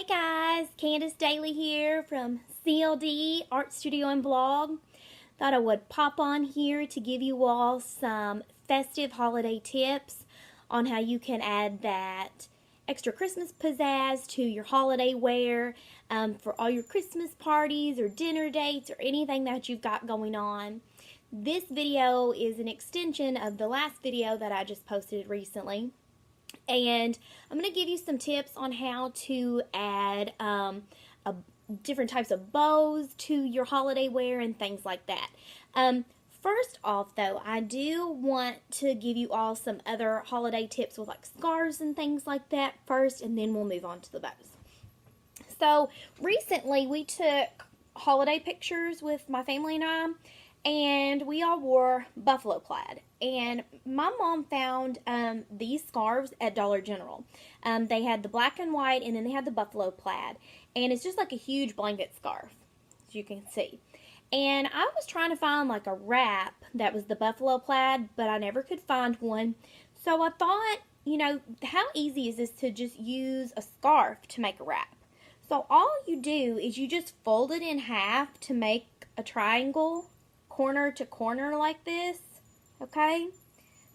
Hey guys, Candace Daly here from CLD Art Studio and Blog. Thought I would pop on here to give you all some festive holiday tips on how you can add that extra Christmas pizzazz to your holiday wear for all your Christmas parties or dinner dates or anything that you've got going on. This video is an extension of the last video that I just posted recently. And I'm going to give you some tips on how to add different types of bows to your holiday wear and things like that. First off, though, I do want to give you all some other holiday tips with like scarves and things like that first, and then we'll move on to the bows. So recently we took holiday pictures with my family and I, and we all wore buffalo plaid. And my mom found these scarves at Dollar General. They had the black and white, and then they had the buffalo plaid. And it's just like a huge blanket scarf, as you can see. And I was trying to find like a wrap that was the buffalo plaid, but I never could find one. So I thought, you know, how easy is this to just use a scarf to make a wrap? So all you do is you just fold it in half to make a triangle, corner to corner like this, okay?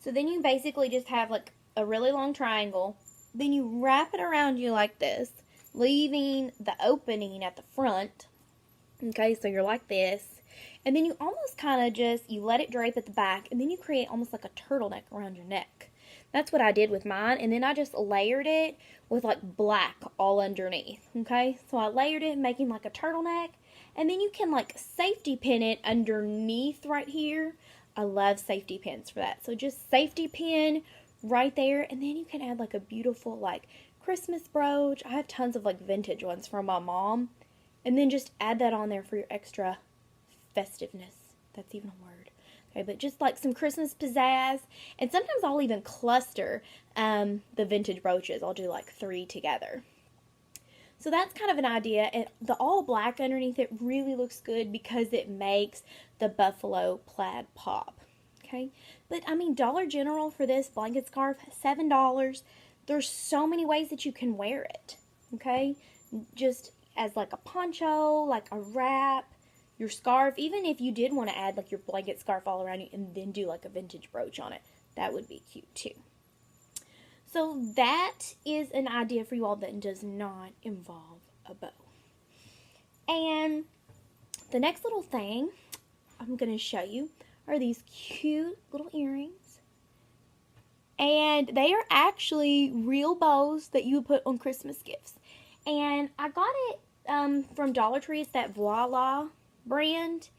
So then you basically just have like a really long triangle. Then you wrap it around you like this, leaving the opening at the front, okay? So you're like this. And then you almost kind of just, you let it drape at the back, and then you create almost like a turtleneck around your neck. That's what I did with mine, and then I just layered it with like black all underneath, okay? So I layered it, making like a turtleneck. And then you can like safety pin it underneath right here. I love safety pins for that. So just safety pin right there. And then you can add like a beautiful like Christmas brooch. I have tons of like vintage ones from my mom. And then just add that on there for your extra festiveness. That's even a word. Okay, but just like some Christmas pizzazz. And sometimes I'll even cluster the vintage brooches. I'll do like 3 together. So that's kind of an idea, and the all black underneath it really looks good because it makes the buffalo plaid pop, okay? But, I mean, Dollar General for this blanket scarf, $7. There's so many ways that you can wear it, okay? Just as like a poncho, like a wrap, your scarf. Even if you did want to add like your blanket scarf all around you and then do like a vintage brooch on it, that would be cute too. So that is an idea for you all that does not involve a bow. And the next little thing I'm going to show you are these cute little earrings. And they are actually real bows that you would put on Christmas gifts. And I got it from Dollar Tree. It's that Voila brand.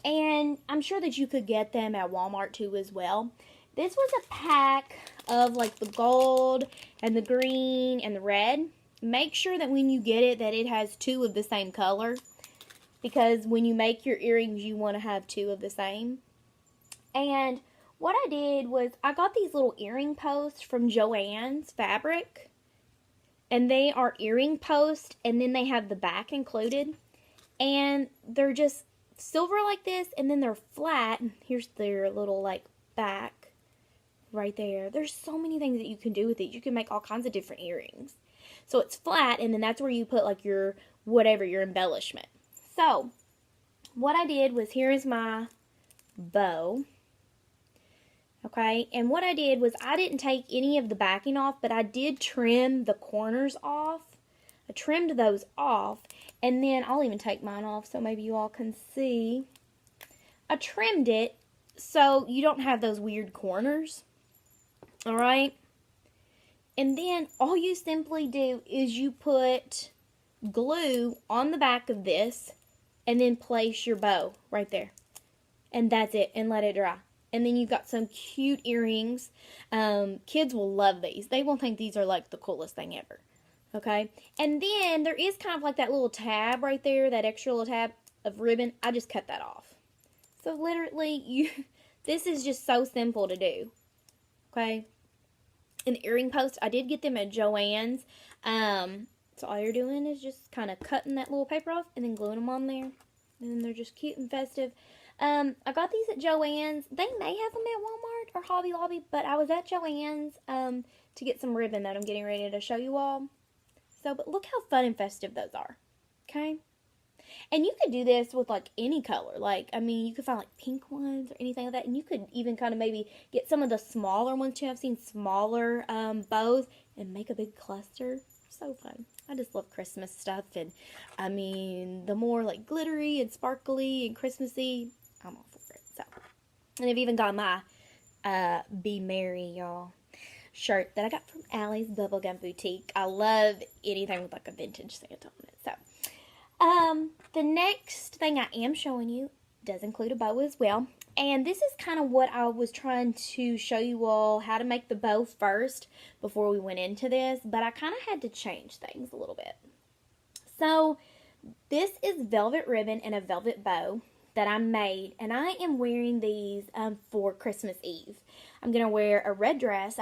And I'm sure that you could get them at Walmart too as well. This was a pack of like the gold and the green and the red. Make sure that when you get it that it has 2 of the same color, because when you make your earrings you want to have 2 of the same. And what I did was I got these little earring posts from Joann's fabric, and they are earring posts, and then they have the back included, and they're just silver like this, and then they're flat. Here's their little like back right there. There's so many things that you can do with it. You can make all kinds of different earrings. So it's flat, and then that's where you put like your whatever, your embellishment. So what I did was, here is my bow. Okay, and what I did was I didn't take any of the backing off, but I did trim the corners off. I trimmed those off, and then I'll even take mine off so maybe you all can see. I trimmed it so you don't have those weird corners. Alright, and then all you simply do is you put glue on the back of this and then place your bow right there. And that's it, and let it dry. And then you've got some cute earrings. Kids will love these. They will think these are like the coolest thing ever. Okay, and then there is kind of like that little tab right there, that extra little tab of ribbon. I just cut that off. So literally, this is just so simple to do. Okay, and the earring posts, I did get them at Joann's. So all you're doing is just kind of cutting that little paper off and then gluing them on there. And they're just cute and festive. I got these at Joann's. They may have them at Walmart or Hobby Lobby, but I was at Joann's to get some ribbon that I'm getting ready to show you all. So, but look how fun and festive those are. Okay? And you could do this with like any color. Like, I mean, you could find like pink ones or anything like that. And you could even kind of maybe get some of the smaller ones too. I've seen smaller bows and make a big cluster. So fun. I just love Christmas stuff. And I mean, the more like glittery and sparkly and Christmassy, I'm all for it. So, and I've even got my Be Merry, y'all shirt that I got from Allie's Bubblegum Boutique. I love anything with like a vintage Santa on it. So, the next thing I am showing you does include a bow as well. And this is kind of what I was trying to show you all, how to make the bow first before we went into this. But I kind of had to change things a little bit. So, this is velvet ribbon and a velvet bow that I made. And I am wearing these for Christmas Eve. I'm going to wear a red dress.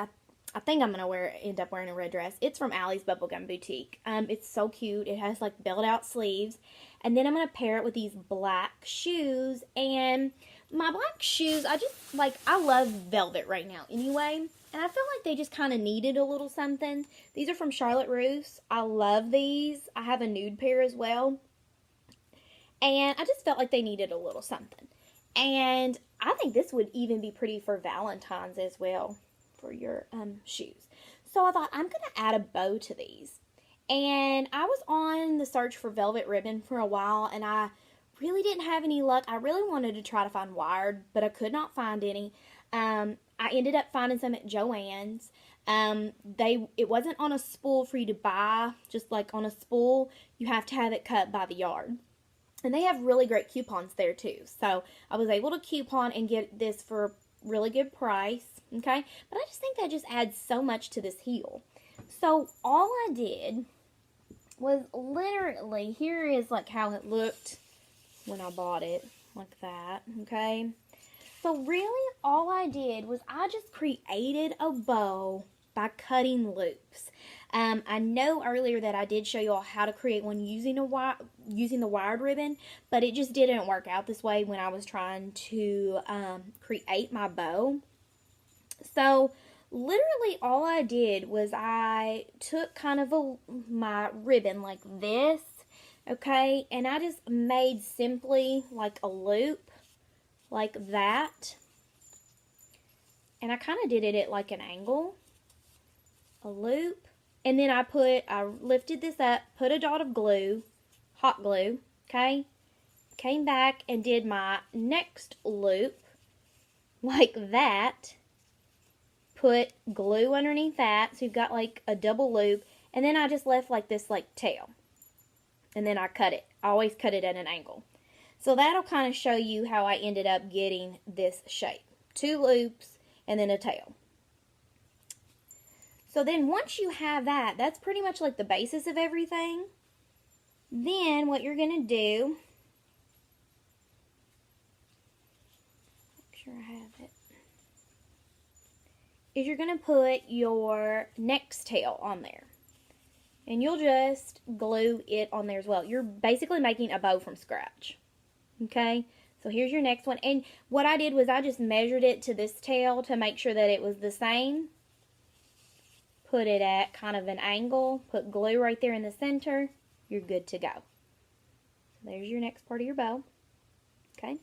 I think I'm going to end up wearing a red dress. It's from Allie's Bubblegum Boutique. It's so cute. It has like belled out sleeves. And then I'm going to pair it with these black shoes. And my black shoes, I love velvet right now anyway. And I feel like they just kind of needed a little something. These are from Charlotte Russe. I love these. I have a nude pair as well. And I just felt like they needed a little something. And I think this would even be pretty for Valentine's as well, for your shoes. So I thought I'm going to add a bow to these. And I was on the search for velvet ribbon for a while, and I really didn't have any luck. I really wanted to try to find wired, but I could not find any. I ended up finding some at Joann's. It wasn't on a spool for you to buy, just like on a spool. You have to have it cut by the yard. And they have really great coupons there too. So I was able to coupon and get this for a really good price. Okay, but I just think that just adds so much to this heel. So all I did was literally, here is like how it looked when I bought it, like that, okay? So really all I did was I just created a bow by cutting loops. I know earlier that I did show you all how to create one using the wired ribbon, but it just didn't work out this way when I was trying to create my bow. So literally all I did was I took kind of my ribbon like this, okay, and I just made simply like a loop like that, and I kind of did it at like an angle, a loop, and then I lifted this up, put a dot of glue, hot glue, okay, came back and did my next loop like that, put glue underneath that, so you've got like a double loop, and then I just left like this like tail, and then I cut it. I always cut it at an angle. So that'll kind of show you how I ended up getting this shape. 2 loops and then a tail. So then once you have that, that's pretty much like the basis of everything. Then what you're going to do, make sure I have it, is you're going to put your next tail on there. And you'll just glue it on there as well. You're basically making a bow from scratch. Okay? So here's your next one. And what I did was I just measured it to this tail to make sure that it was the same. Put it at kind of an angle. Put glue right there in the center. You're good to go. So there's your next part of your bow. Okay?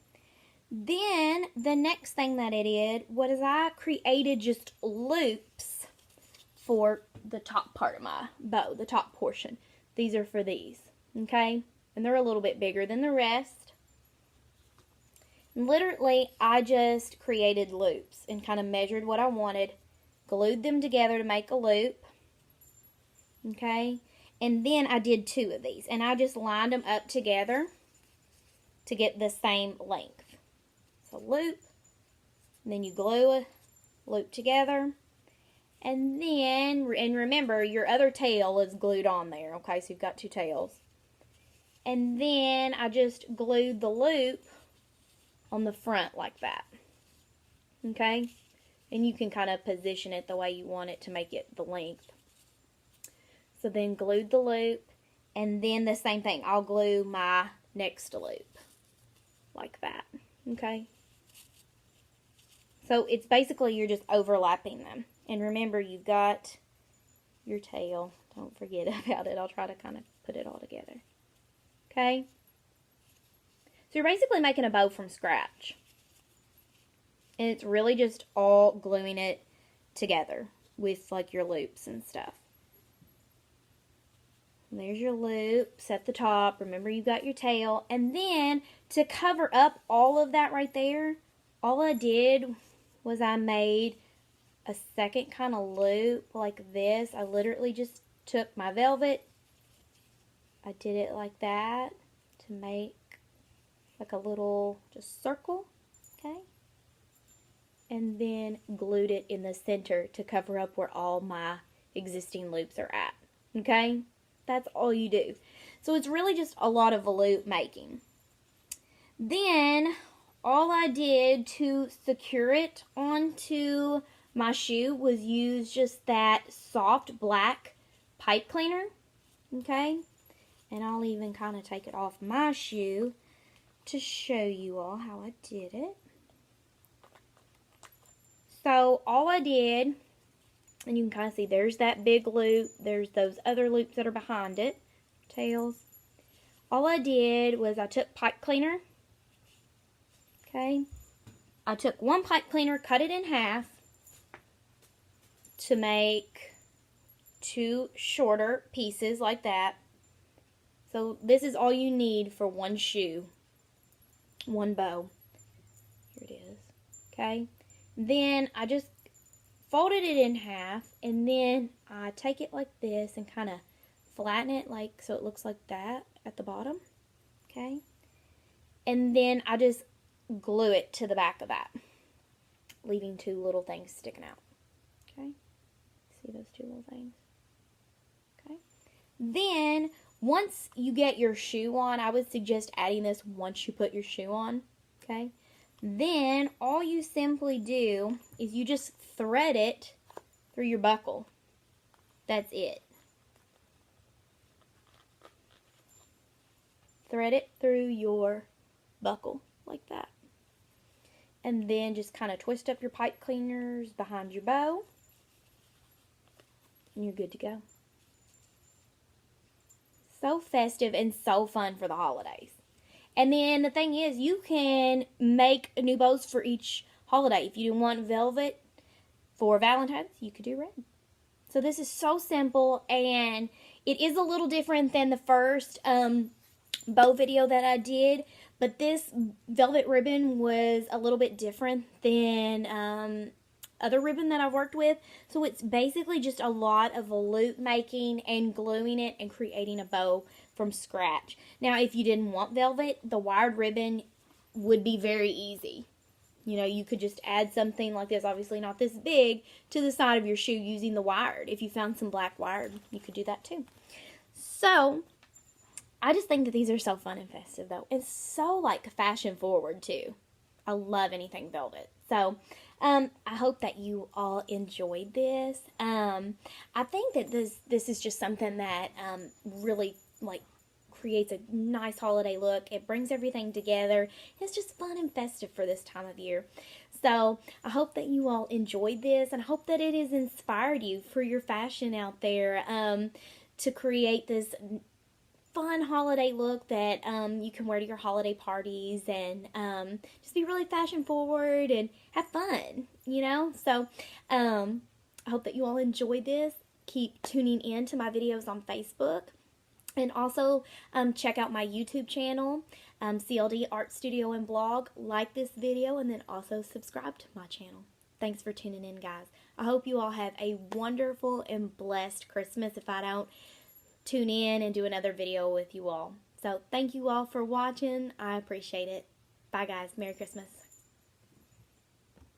Then the next thing that I did was I created just loops for the top part of my bow, the top portion. These are for these, okay? And they're a little bit bigger than the rest. And literally, I just created loops and kind of measured what I wanted, glued them together to make a loop, okay? And then I did 2 of these, and I just lined them up together to get the same length. So loop, and then you glue a loop together, and then, and remember, your other tail is glued on there, okay, so you've got 2 tails. And then I just glued the loop on the front like that, okay, and you can kind of position it the way you want it to make it the length. So then glued the loop, and then the same thing, I'll glue my next loop like that, okay. So it's basically you're just overlapping them. And remember, you've got your tail don't forget about it. I'll try to kind of put it all together. Okay? So you're basically making a bow from scratch. And it's really just all gluing it together with like your loops and stuff. And there's your loops at the top. Remember, you got your tail. And then to cover up all of that right there, all I did was I made a second kind of loop like this. I literally just took my velvet. I did it like that to make like a little just circle, okay? And then glued it in the center to cover up where all my existing loops are at, okay? That's all you do. So it's really just a lot of loop making. Then all I did to secure it onto my shoe was use just that soft black pipe cleaner, okay? And I'll even kind of take it off my shoe to show you all how I did it. So all I did, and you can kind of see there's that big loop, there's those other loops that are behind it, tails. All I did was I took pipe cleaner, okay? I took one pipe cleaner, cut it in half to make two shorter pieces like that. So this is all you need for one shoe, one bow. Here it is, okay? Then I just folded it in half, and then I take it like this and kind of flatten it like so it looks like that at the bottom, okay? And then I just glue it to the back of that, leaving two little things sticking out, okay? See those two little things? Okay. Then once you get your shoe on, I would suggest adding this once you put your shoe on, okay? Then all you simply do is you just thread it through your buckle. That's it. Thread it through your buckle like that. And then just kind of twist up your pipe cleaners behind your bow. And you're good to go. So festive and so fun for the holidays. And then the thing is, you can make new bows for each holiday. If you want velvet for Valentine's, you could do red. So this is so simple, and it is a little different than the first bow video that I did. But this velvet ribbon was a little bit different than other ribbon that I've worked with. So it's basically just a lot of loop making and gluing it and creating a bow from scratch. Now, if you didn't want velvet, the wired ribbon would be very easy. You know, you could just add something like this, obviously not this big, to the side of your shoe using the wired. If you found some black wired, you could do that too. So, I just think that these are so fun and festive, though. It's so, like, fashion forward, too. I love anything velvet. So, I hope that you all enjoyed this. I think that this is just something that really, like, creates a nice holiday look. It brings everything together. It's just fun and festive for this time of year. So, I hope that you all enjoyed this, and I hope that it has inspired you for your fashion out there to create this fun holiday look that you can wear to your holiday parties and just be really fashion forward and have fun, you know? So, I hope that you all enjoyed this. Keep tuning in to my videos on Facebook. And also, check out my YouTube channel, CLD Art Studio and Blog. Like this video, and then also subscribe to my channel. Thanks for tuning in, guys. I hope you all have a wonderful and blessed Christmas if I don't tune in and do another video with you all. So, thank you all for watching. I appreciate it. Bye, guys. Merry Christmas.